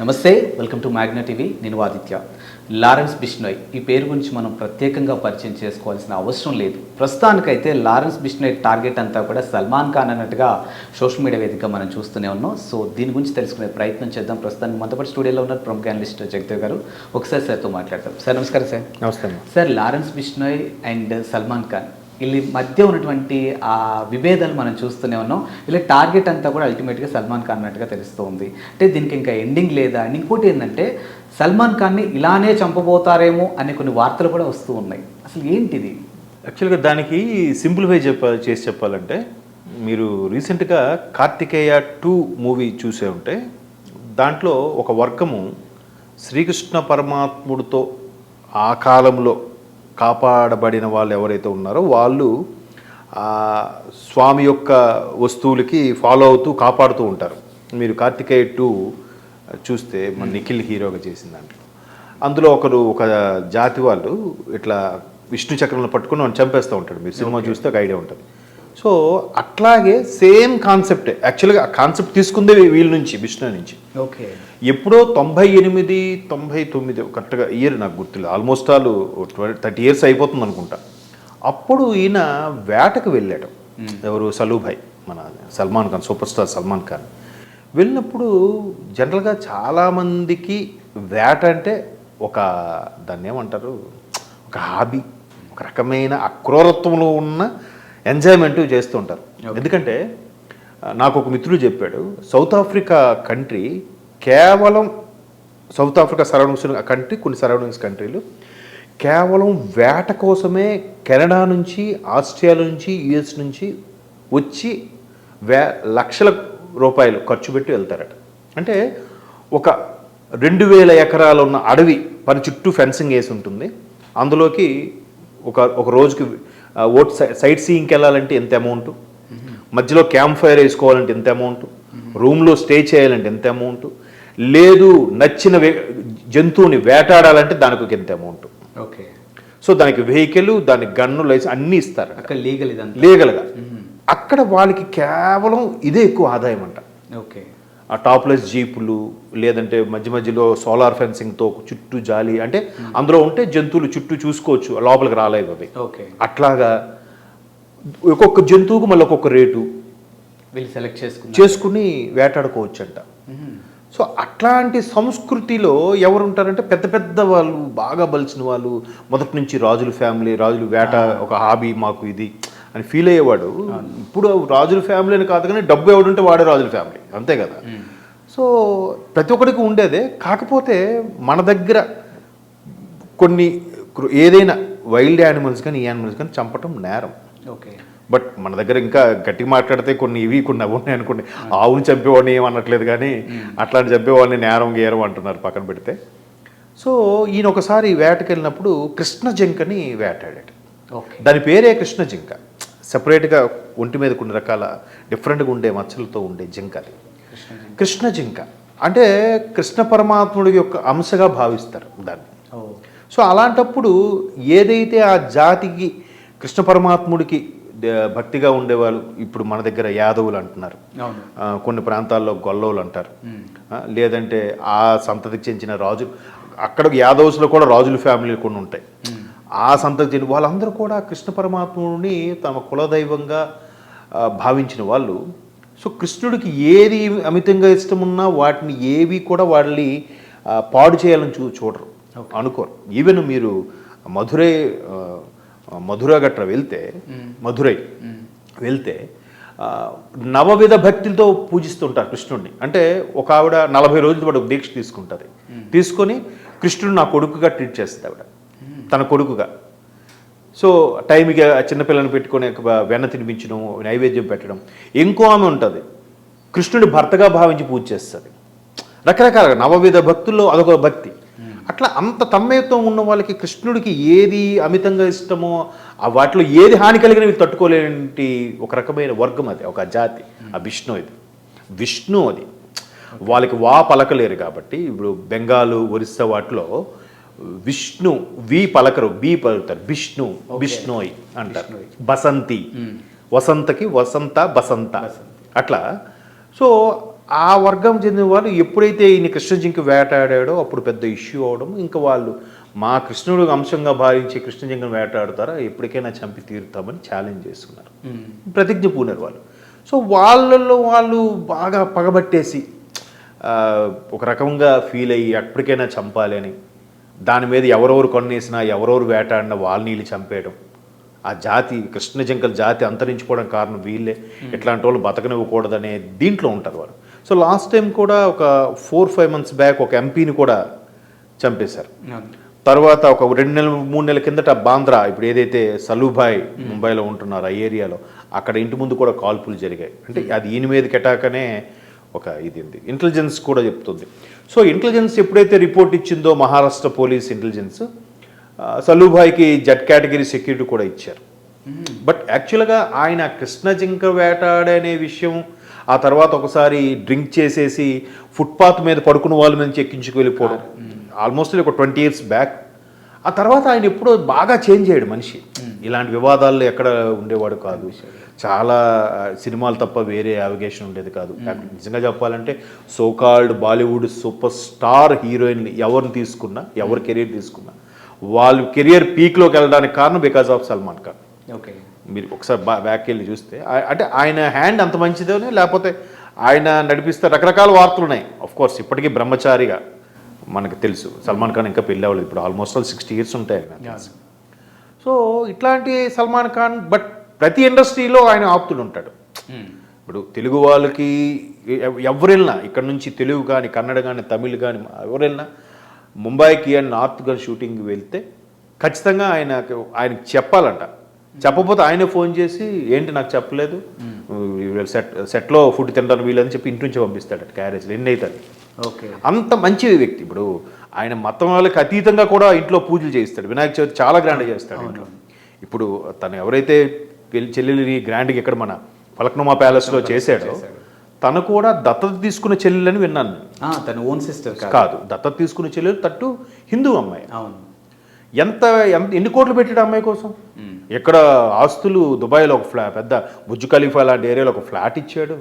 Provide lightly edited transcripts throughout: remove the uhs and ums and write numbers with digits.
నమస్తే, welcome to Magna TV. నేను Aditya. Lawrence Bishnoi ఈ పేరు గురించి మనం ప్రత్యేకంగా పరిచయం చేసుకోవాల్సిన అవసరం లేదు. ప్రస్తుతానికైతే లారెన్స్ బిష్నోయ్ టార్గెట్ అంతా కూడా సల్మాన్ ఖాన్ అన్నట్టుగా సోషల్ మీడియా వేదికగా మనం చూస్తూనే ఉన్నాం. సో దీని గురించి తెలుసుకునే ప్రయత్నం చేద్దాం. ప్రస్తుతానికి మనతో పాటు స్టూడియోలో ఉన్నారు ప్రముఖ అనలిస్ట్ జగదేవ్ గారు. ఒకసారి సార్తో మాట్లాడతాం. సార్ నమస్కారం. సార్ నమస్తే. Sir, Lawrence Bishnoi and Salman Khan వీళ్ళ మధ్య ఉన్నటువంటి ఆ విభేదాలు మనం చూస్తూనే ఉన్నాం. వీళ్ళ టార్గెట్ అంతా కూడా అల్టిమేట్గా సల్మాన్ ఖాన్ అన్నట్టుగా తెలుస్తూ ఉంది. అంటే దీనికి ఇంకా ఎండింగ్ లేదా? అండ్ ఇంకోటి ఏంటంటే సల్మాన్ ఖాన్ని ఇలానే చంపబోతారేమో అనే కొన్ని వార్తలు కూడా వస్తూ ఉన్నాయి. అసలు ఏంటిది? యాక్చువల్గా దానికి సింప్లిఫై చేసి చెప్పాలంటే, మీరు రీసెంట్గా కార్తికేయ 2 మూవీ చూసే ఉంటే దాంట్లో ఒక వర్గము శ్రీకృష్ణ పరమాత్ముడితో ఆ కాలంలో కాపాడబడిన వాళ్ళు ఎవరైతే ఉన్నారో వాళ్ళు స్వామి యొక్క వస్తువులకి ఫాలో అవుతూ కాపాడుతూ ఉంటారు. మీరు కార్తికేయ 2 చూస్తే మన నిఖిల్ హీరోగా చేసిన దాంట్లో అందులో ఒక జాతి వాళ్ళు ఇట్లా విష్ణు చక్రంలో పట్టుకుని మనం చంపేస్తూ ఉంటాడు. మీరు సినిమా చూస్తే ఒక ఐడియా ఉంటుంది. సో అట్లాగే సేమ్ కాన్సెప్టే. యాక్చువల్గా ఆ కాన్సెప్ట్ తీసుకుందే వీళ్ళ నుంచి, విష్ణు నుంచి. ఓకే. ఎప్పుడో 98, 99 కరెక్ట్గా ఇయర్ నాకు గుర్తులేదు. ఆల్మోస్ట్ ఆల్ 30 ఇయర్స్ అయిపోతుంది అనుకుంటా. అప్పుడు ఈయన వేటకు వెళ్ళాడు. ఎవరు? సలూభాయ్, మన సల్మాన్ ఖాన్, సూపర్ స్టార్ సల్మాన్ ఖాన్. వెళ్ళినప్పుడు జనరల్గా చాలామందికి వేట అంటే దాన్ని ఏమంటారు, ఒక హాబీ, ఒక రకమైన అక్రూరత్వంలో ఉన్న ఎంజాయ్మెంట్ చేస్తూ ఉంటారు. ఎందుకంటే నాకు ఒక మిత్రుడు చెప్పాడు, సౌత్ ఆఫ్రికా కంట్రీ కేవలం సౌత్ ఆఫ్రికా సరౌండింగ్స్ కంట్రీ, కొన్ని సరౌండింగ్స్ కంట్రీలు కేవలం వేట కోసమే కెనడా నుంచి, ఆస్ట్రేలియా నుంచి, యుఎస్ నుంచి వచ్చి లక్షల రూపాయలు ఖర్చు పెట్టి వెళ్తారట. అంటే ఒక 2000 ఎకరాలు ఉన్న అడవి పని చుట్టూ ఫెన్సింగ్ వేసి ఉంటుంది. అందులోకి ఒక రోజుకి సైట్ సీయింగ్కి వెళ్ళాలంటే ఎంత అమౌంట్, మధ్యలో క్యాంప్ ఫైర్ వేసుకోవాలంటే ఎంత అమౌంట్, రూమ్లో స్టే చేయాలంటే ఎంత అమౌంట్, లేదు నచ్చిన జంతువుని వేటాడాలంటే దానికి ఎంత అమౌంట్. ఓకే. సో దానికి వెహికల్, దానికి గన్ను, లైసెన్స్ అన్నీ ఇస్తారు అక్కడ లీగల్గా. అక్కడ వాళ్ళకి కేవలం ఇదే ఎక్కువ ఆదాయం అంట. ఓకే. ఆ టాప్లెస్ జీపులు, లేదంటే మధ్యలో సోలార్ ఫెన్సింగ్తో చుట్టూ జాలి, అంటే అందులో ఉంటే జంతువులు చుట్టూ చూసుకోవచ్చు, లోపలికి రాలేదు అవి. ఓకే. అట్లాగా ఒక్కొక్క జంతువుకు మళ్ళీ ఒక్కొక్క రేటు వీళ్ళు సెలెక్ట్ చేసుకుని వేటాడుకోవచ్చు అంట. సో అట్లాంటి సంస్కృతిలో ఎవరు ఉంటారంటే పెద్ద పెద్ద వాళ్ళు, బాగా బలిసిన వాళ్ళు, మొదటి నుంచి రాజుల ఫ్యామిలీ, రాజులు వేట ఒక హాబీ మాకు ఇది అని ఫీల్ అయ్యేవాడు. ఇప్పుడు రాజుల ఫ్యామిలీ అని కాదు, కానీ డబ్బు ఎవడుంటే వాడే రాజుల ఫ్యామిలీ, అంతే కదా. సో ప్రతి ఒక్కరికి ఉండేదే. కాకపోతే మన దగ్గర కొన్ని ఏదైనా వైల్డ్ యానిమల్స్ కానీ, ఈ యానిమల్స్ కానీ చంపటం నేరం. ఓకే. బట్ మన దగ్గర ఇంకా గట్టి మాట్లాడితే కొన్ని అవి ఉన్నాయి అనుకోండి. ఆవుని చంపేవాడిని ఏమనట్లేదు, కానీ అట్లాంటి చంపేవాడిని నేరం గేరం అంటున్నారు పక్కన పెడితే. సో ఈయన ఒకసారి వేటకి వెళ్ళినప్పుడు కృష్ణ జింకని వేటాడాడు. దాని పేరే కృష్ణ జింక. సెపరేట్గా ఒంటి మీద కొన్ని రకాల డిఫరెంట్గా ఉండే మచ్చలతో ఉండే జింక అది. కృష్ణ జింక అంటే కృష్ణ పరమాత్ముడి యొక్క అంశగా భావిస్తారు దాన్ని. సో అలాంటప్పుడు ఏదైతే ఆ జాతికి కృష్ణ పరమాత్ముడికి భక్తిగా ఉండేవాళ్ళు, ఇప్పుడు మన దగ్గర యాదవులు అంటున్నారు, కొన్ని ప్రాంతాల్లో గొల్లవులు అంటారు, లేదంటే ఆ సంతతికి చెందిన రాజు, అక్కడ యాదవ్స్లో కూడా రాజుల ఫ్యామిలీలు కొన్ని ఉంటాయి, ఆ సంతతి వాళ్ళందరూ కూడా కృష్ణ పరమాత్ముడిని తమ కులదైవంగా భావించిన వాళ్ళు. సో కృష్ణుడికి ఏది అమితంగా ఇష్టమున్నా వాటిని ఏవి కూడా వాళ్ళని పాడు చేయాలని చూడరు, అనుకోరు. ఈవెన్ మీరు మధుర గట్రా మధురై వెళ్తే నవవిధ భక్తులతో పూజిస్తుంటారు కృష్ణుడిని. అంటే ఒక ఆవిడ 40 రోజుల పాటు దీక్ష తీసుకుంటుంది. తీసుకొని కృష్ణుడు నా కొడుకుగా ట్రీట్ చేస్తుంది ఆవిడ, తన కొడుకుగా. సో టైంకి చిన్నపిల్లని పెట్టుకొని వెన్న తినిపించడం, నైవేద్యం పెట్టడం. ఇంకో ఆమె ఉంటుంది, కృష్ణుడి భర్తగా భావించి పూజ చేస్తుంది. రకరకాలుగా నవవిధ భక్తుల్లో అదొక భక్తి. అట్లా అంత తన్మయత్వం ఉన్న వాళ్ళకి కృష్ణుడికి ఏది అమితంగా ఇష్టమో వాటిలో ఏది హాని కలిగినవి తట్టుకోలేని ఒక రకమైన వర్గం అది, ఒక జాతి. ఆ విష్ణు అది వాళ్ళకి పలకలేరు కాబట్టి. ఇప్పుడు బెంగాలు, ఒరిస్సా వాటిలో విష్ణు పలకరు, పలుకుతారు. విష్ణోయ్ అంటారు. బసంతి, వసంతకి వసంత, బసంత అట్లా. సో ఆ వర్గం చెందిన వాళ్ళు ఎప్పుడైతే ఈయన కృష్ణ జింక వేటాడాడో అప్పుడు పెద్ద ఇష్యూ అవడం, ఇంకా వాళ్ళు మా కృష్ణుడు అంశంగా భావించి కృష్ణ జింకను వేటాడుతారా ఎప్పటికైనా చంపి తీరుతామని ఛాలెంజ్ చేసుకున్నారు, ప్రతిజ్ఞ పూనారు వాళ్ళు. సో వాళ్ళల్లో వాళ్ళు బాగా పగబట్టేసి ఒక రకంగా ఫీల్ అయ్యి ఎప్పటికైనా చంపాలి అని, దాని మీద ఎవరెవరు కొన్నేసినా ఎవరెవరు వేటాడినా వాళ్ళని వీళ్ళు చంపేయడం, ఆ జాతి కృష్ణ జింకల జాతి అంతరించిపోవడం కారణం వీళ్ళే, ఇట్లాంటి వాళ్ళు బతకనివ్వకూడదనే దీంట్లో ఉంటారు వాళ్ళు. సో లాస్ట్ టైం కూడా ఒక 4-5 months బ్యాక్ ఒక ఎంపీని కూడా చంపేశారు. తర్వాత ఒక 2-3 నెలల కిందట బాంద్రా, ఇప్పుడు ఏదైతే సలూభాయ్ ముంబైలో ఉంటున్నారో ఆ ఏరియాలో, అక్కడ ఇంటి ముందు కూడా కాల్పులు జరిగాయి. అంటే అది ఈయన మీద కెటాకనే ఒక ఇది ఉంది, ఇంటెలిజెన్స్ కూడా చెప్తుంది. సో ఇంటెలిజెన్స్ ఎప్పుడైతే రిపోర్ట్ ఇచ్చిందో మహారాష్ట్ర పోలీస్ ఇంటెలిజెన్స్, సలూభాయ్కి జెడ్ కేటగిరీ సెక్యూరిటీ కూడా ఇచ్చారు. బట్ యాక్చువల్గా ఆయన కృష్ణ జింక వేటాడనే విషయం, ఆ తర్వాత ఒకసారి డ్రింక్ చేసేసి ఫుట్పాత్ మీద పడుకున్న వాళ్ళ మీద ఎక్కించుకు వెళ్ళిపోవడం, ఆల్మోస్ట్ ఒక 20 years బ్యాక్. ఆ తర్వాత ఆయన ఎప్పుడో బాగా చేంజ్ అయ్యాడు మనిషి, ఇలాంటి వివాదాల్లో ఎక్కడ ఉండేవాడు కాదు, చాలా సినిమాలు తప్ప వేరే అవగేషన్ ఉండేది కాదు. నిజంగా చెప్పాలంటే so called Bollywood super star heroine ఎవరిని తీసుకున్నా, ఎవరి కెరీర్ తీసుకున్నా, వాళ్ళు కెరియర్ పీక్లోకి వెళ్ళడానికి కారణం because of Salman Khan. Okay, మీరు ఒకసారి బ్యాక్ వెళ్ళి చూస్తే అంటే ఆయన హ్యాండ్ అంత మంచిదేనే, లేకపోతే ఆయన నడిపిస్తే రకరకాల వార్తలు ఉన్నాయి. ఆఫ్ కోర్స్ ఇప్పటికీ బ్రహ్మచారిగా మనకు తెలుసు, సల్మాన్ ఖాన్ ఇంకా పెళ్ళి అవ్వలేదు, ఇప్పుడు ఆల్మోస్ట్ 60 years ఉంటాయి. సో ఇట్లాంటి సల్మాన్ ఖాన్, బట్ ప్రతి ఇండస్ట్రీలో ఆయన ఆప్తుడు ఉంటాడు. ఇప్పుడు తెలుగు వాళ్ళకి ఎవరు వెళ్ళినా, ఇక్కడ నుంచి తెలుగు కానీ కన్నడ కానీ తమిళ్ కానీ ఎవరు వెళ్ళినా ముంబైకి అండ్ నార్త్ కానీ షూటింగ్ వెళ్తే ఖచ్చితంగా ఆయనకి చెప్పాలంట. చెప్పకపోతే ఆయనే ఫోన్ చేసి ఏంటి నాకు చెప్పలేదు, సెట్లో ఫుడ్ తింటాను వీళ్ళని చెప్పి ఇంటి నుంచి పంపిస్తాడట క్యారేజ్లో, ఎన్ని అవుతుంది. ఓకే, అంత మంచి వ్యక్తి. ఇప్పుడు ఆయన మతం వాళ్ళకి అతీతంగా కూడా ఇంట్లో పూజలు చేయిస్తాడు, వినాయక చవితి చాలా గ్రాండ్గా చేస్తాడు ఇంట్లో. ఇప్పుడు తను ఎవరైతే చెల్లెలిని గ్రాండ్గా ఇక్కడ మన ఫలక్నుమా ప్యాలెస్లో చేశాడో, తను కూడా దత్తత తీసుకున్న చెల్లెలని విన్నాను. తన ఓన్ సిస్టర్ కాదు, దత్తత తీసుకున్న చెల్లెలు తట్టు హిందూ అమ్మాయి. ఎన్ని కోట్లు పెట్టాడు అమ్మాయి కోసం, ఎక్కడ ఆస్తులు దుబాయ్లో ఒక పెద్ద బుర్జ్ ఖలీఫా లాంటి ఏరియాలో ఒక ఫ్లాట్ ఇచ్చాడు.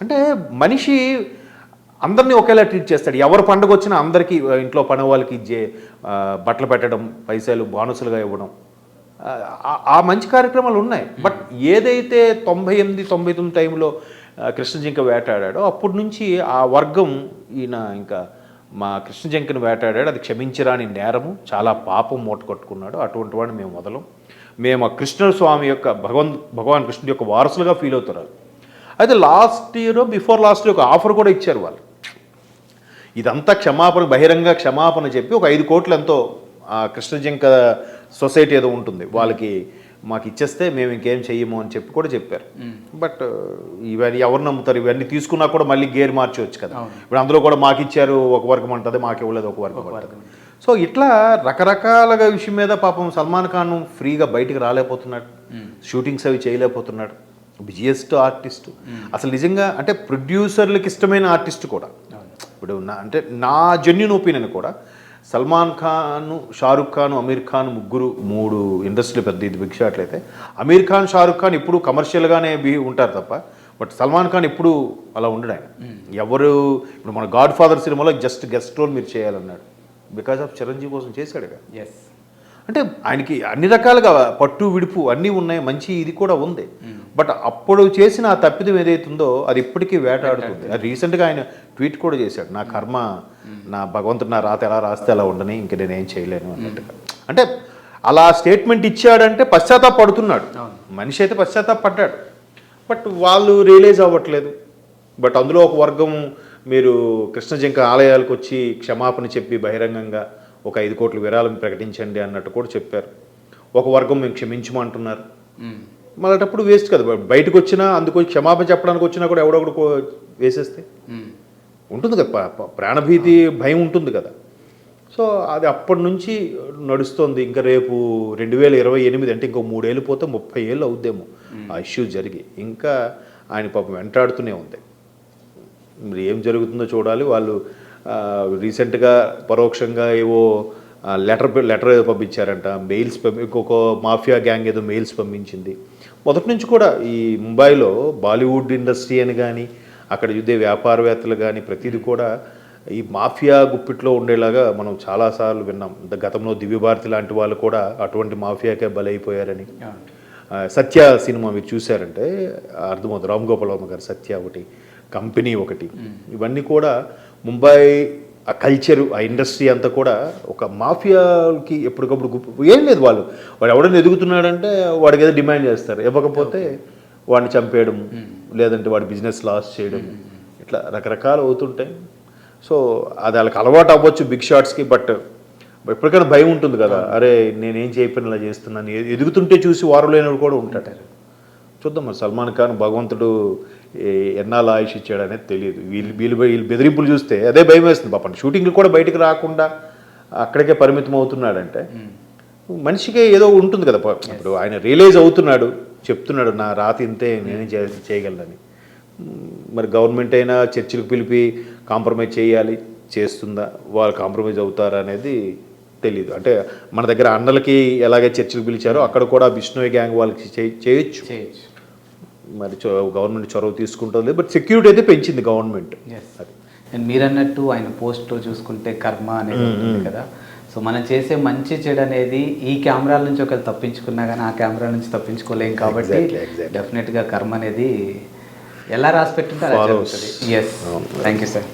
అంటే మనిషి అందరినీ ఒకేలా ట్రీట్ చేస్తాడు. ఎవరు పండుగ వచ్చినా అందరికీ ఇంట్లో పని వాళ్ళకి బట్టలు పెట్టడం, పైసలు బోనసులుగా ఇవ్వడం, ఆ మంచి కార్యక్రమాలు ఉన్నాయి. బట్ ఏదైతే 98-99 టైంలో కృష్ణ జింక వేటాడాడో అప్పటి నుంచి ఆ వర్గం ఈయన ఇంకా మా కృష్ణ జింకను వేటాడాడు, అది క్షమించరాని నేరము, చాలా పాపం మూట కట్టుకున్నాడు. అటువంటి వాడిని మేము వదలం, మేము ఆ కృష్ణుడు స్వామి యొక్క భగవాన్ కృష్ణుడి యొక్క వారసులుగా ఫీల్ అవుతున్నారు. అయితే last year before last year ఒక ఆఫర్ కూడా ఇచ్చారు వాళ్ళు. ఇదంతా క్షమాపణ, బహిరంగ క్షమాపణ చెప్పి ఒక 5 కోట్లు ఎంతో కృష్ణ జింక సొసైటీ ఏదో ఉంటుంది వాళ్ళకి మాకు ఇచ్చేస్తే మేము ఇంకేం చెయ్యము అని చెప్పి కూడా చెప్పారు. బట్ ఇవన్నీ ఎవరు నమ్ముతారు? ఇవన్నీ తీసుకున్నా కూడా మళ్ళీ గేర్ మార్చవచ్చు కదా. ఇప్పుడు అందులో కూడా మాకు ఇచ్చారు ఒక వర్గం అంటుంది, మాకు ఇవ్వలేదు ఒక వర్గం అంటుంది. సో ఇట్లా రకరకాలుగా విషయం మీద పాపం సల్మాన్ ఖాన్ ఫ్రీగా బయటికి రాలేకపోతున్నాడు, షూటింగ్స్ అవి చేయలేకపోతున్నాడు. బిజియెస్ట్ ఆర్టిస్ట్ అసలు నిజంగా, అంటే ప్రొడ్యూసర్లకు ఇష్టమైన ఆర్టిస్ట్ కూడా. ఇప్పుడు నా జెన్యూన్ ఒపీనియన్ కూడా సల్మాన్ ఖాన్, షారుఖ్ ఖాన్, అమీర్ ఖాన్ మూడు ఇండస్ట్రీలు పెద్ద ఇది బిగ్ షాట్లు అయితే, అమీర్ ఖాన్, షారుఖ్ ఖాన్ ఇప్పుడు కమర్షియల్గానే ఉంటారు తప్ప, బట్ సల్మాన్ ఖాన్ ఇప్పుడు అలా ఉండడు. ఆయన ఎవరు ఇప్పుడు మన గాడ్ ఫాదర్ సినిమాలో జస్ట్ గెస్ట్ రోల్ మీరు చేయాలన్నాడు, బికాజ్ ఆఫ్ చిరంజీవి కోసం చేశాడు కదా. అంటే ఆయనకి అన్ని రకాలుగా పట్టు విడుపు అన్నీ ఉన్నాయి, మంచి ఇది కూడా ఉంది. బట్ అప్పుడు చేసిన ఆ తప్పిదం ఏదైతుందో అది ఇప్పటికీ వేటాడుతుంది. అది రీసెంట్గా ఆయన ట్వీట్ కూడా చేశాడు, నా కర్మ, నా భగవంతుడు నా రాత ఎలా రాస్తే అలా ఉండని, ఇంక నేనేం చేయలేను అన్నట్టుగా. అంటే అలా స్టేట్మెంట్ ఇచ్చాడంటే పశ్చాత్తాపడుతున్నాడు మనిషి, అయితే పశ్చాత్తాపడ్డాడు. బట్ వాళ్ళు రియలైజ్ అవ్వట్లేదు. బట్ అందులో ఒక వర్గం మీరు కృష్ణ జింక ఆలయాలకు వచ్చి క్షమాపణ చెప్పి బహిరంగంగా ఒక 5 కోట్ల విరాళం ప్రకటించండి అన్నట్టు కూడా చెప్పారు. ఒక వర్గం మేము క్షమించమంటున్నారు. మళ్ళటప్పుడు వేస్ట్ కదా, బయటకు వచ్చినా అందుకు క్షమాపణ చెప్పడానికి వచ్చినా కూడా ఎవడొకడు వేసేస్తే ఉంటుంది కదా, ప్రాణభీతి భయం ఉంటుంది కదా. సో అది అప్పటి నుంచి నడుస్తుంది. ఇంకా రేపు 2028 అంటే ఇంకో 3 ఏళ్ళు పోతే 30 ఏళ్ళు అవుద్దేమో ఆ ఇష్యూ జరిగి. ఇంకా ఆయన పాపం వెంటాడుతూనే ఉంది. మరి ఏం జరుగుతుందో చూడాలి. వాళ్ళు రీసెంట్గా పరోక్షంగా ఏవో లెటర్ ఏదో పంపించారంట, మెయిల్స్ ఇంకొక మాఫియా గ్యాంగ్ ఏదో మెయిల్స్ పంపించింది. మొదటి నుంచి కూడా ఈ ముంబైలో బాలీవుడ్ ఇండస్ట్రీ అని కానీ అక్కడ యుద్ధే వ్యాపారవేత్తలు కానీ ప్రతిదీ కూడా ఈ మాఫియా గుప్పిట్లో ఉండేలాగా మనం చాలాసార్లు విన్నాం. గతంలో దివ్యభారతి లాంటి వాళ్ళు కూడా అటువంటి మాఫియాకే బలైపోయారని. సత్య సినిమా మీరు చూసారంటే అర్థమవుతుంది. రామ్ గోపాల్ వర్మ గారు సత్య ఒకటి, కంపెనీ ఒకటి, ఇవన్నీ కూడా ముంబై ఆ కల్చరు ఆ ఇండస్ట్రీ అంతా కూడా ఒక మాఫియాకి ఎప్పటికప్పుడు ఏం లేదు. వాడు ఎవడైనా ఎదుగుతున్నాడంటే వాడికి ఏదో డిమాండ్ చేస్తారు, ఇవ్వకపోతే వాడిని చంపేయడం, లేదంటే వాడి బిజినెస్ లాస్ చేయడం, ఇట్లా రకరకాలు అవుతుంటాయి. సో అది వాళ్ళకి అలవాటు అవ్వచ్చు బిగ్ షాట్స్కి, బట్ ఎప్పటికైనా భయం ఉంటుంది కదా, అరే నేనేం చేయకపోయినా ఇలా చేస్తున్నాను. ఎదుగుతుంటే చూసి వారు లేనివాడు కూడా ఉంటాడు. చూద్దాం మరి సల్మాన్ ఖాన్ భగవంతుడు ఎన్నాళ్ళు ఆయుష్ ఇచ్చాడు అనేది తెలియదు. వీళ్ళు బెదిరింపులు చూస్తే అదే భయం వేస్తుంది పాపం. షూటింగ్లు కూడా బయటకు రాకుండా అక్కడికే పరిమితం అవుతున్నాడంటే మనిషికి ఏదో ఉంటుంది కదా. ఇప్పుడు ఆయన రియలైజ్ అవుతున్నాడు, చెప్తున్నాడు నా రాత ఇంతే, నేనేం చేయగలనని. మరి గవర్నమెంట్ అయినా చర్చలకు పిలిపి కాంప్రమైజ్ చేస్తుందా, వాళ్ళు కాంప్రమైజ్ అవుతారా అనేది తెలీదు. అంటే మన దగ్గర అన్నలకి ఎలాగే చర్చలకు పిలిచారో అక్కడ కూడా బిష్ణోయ్ గ్యాంగ్ వాళ్ళకి చేయొచ్చు. మరి గవర్నమెంట్ చొరవ తీసుకుంటుంది, బట్ సెక్యూరిటీ అయితే పెంచింది గవర్నమెంట్. అండ్ మీరు అన్నట్టు ఆయన పోస్ట్లో చూసుకుంటే కర్మ అనేది ఉంటుంది కదా. సో మనం చేసే మంచి చెడు అనేది ఈ కెమెరాల నుంచి ఒకవేళ తప్పించుకున్నా కానీ ఆ కెమెరాల నుంచి తప్పించుకోలేం కాబట్టి డెఫినెట్గా కర్మ అనేది ఎలా రాసి పెట్టుంటే అలా జరుగుతుంది. Yes, thank you sir.